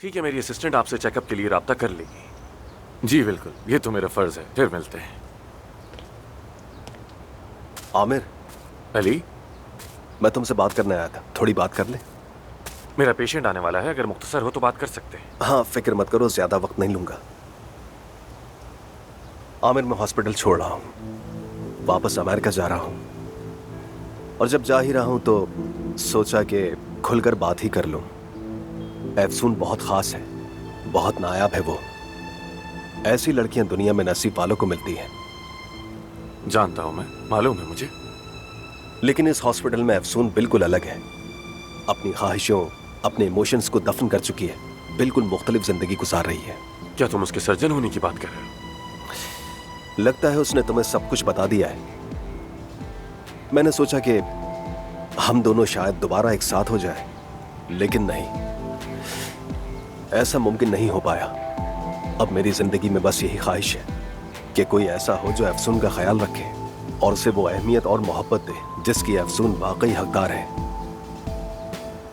ठीक है, मेरी असिस्टेंट आपसे चेकअप के लिए राब्ता कर लेगी। जी बिल्कुल, ये तो मेरा फर्ज है। फिर मिलते हैं। आमिर, अली, मैं तुमसे बात करने आया था, थोड़ी बात कर ले। मेरा पेशेंट आने वाला है, अगर मुख्तसर हो तो बात कर सकते हैं। हाँ, फिक्र मत करो, ज्यादा वक्त नहीं लूंगा। आमिर, मैं हॉस्पिटल छोड़ रहा हूँ, वापस अमेरिका जा रहा हूँ। और जब जा ही रहा हूँ तो सोचा कि खुलकर बात ही कर लूँ। एफसून बहुत खास है, बहुत नायाब है वो। ऐसी लड़कियां दुनिया में नसीब वालों को मिलती हैं। जानता हूं मैं, मालूम है मुझे। लेकिन इस हॉस्पिटल में एफसून बिल्कुल अलग है। अपनी ख्वाहिशों, अपने इमोशंस को दफन कर चुकी है, बिल्कुल मुख्तलिफ जिंदगी गुजार रही है। क्या तुम उसके सर्जन होने की बात कर रहे हो? लगता है उसने तुम्हें सब कुछ बता दिया है। मैंने सोचा कि हम दोनों शायद दोबारा एक साथ हो जाए, लेकिन नहीं, ऐसा मुमकिन नहीं हो पाया। अब मेरी जिंदगी में बस यही ख्वाहिश है कि कोई ऐसा हो जो एफसून का ख्याल रखे और उसे वो अहमियत और मोहब्बत दे जिसकी एफसून वाकई हकदार है।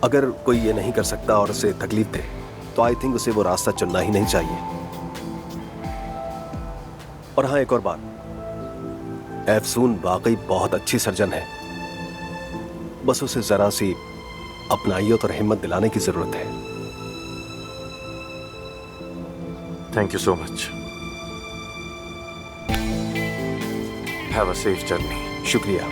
अगर कोई ये नहीं कर सकता और उसे तकलीफ दे तो आई थिंक उसे वो रास्ता चुनना ही नहीं चाहिए। और हाँ, एक और बात, एफसून वाकई बहुत अच्छी सर्जन है, बस उसे जरा सी अपनाइयत और हिम्मत दिलाने की जरूरत है। Thank you so much. Have a safe journey. शुक्रिया।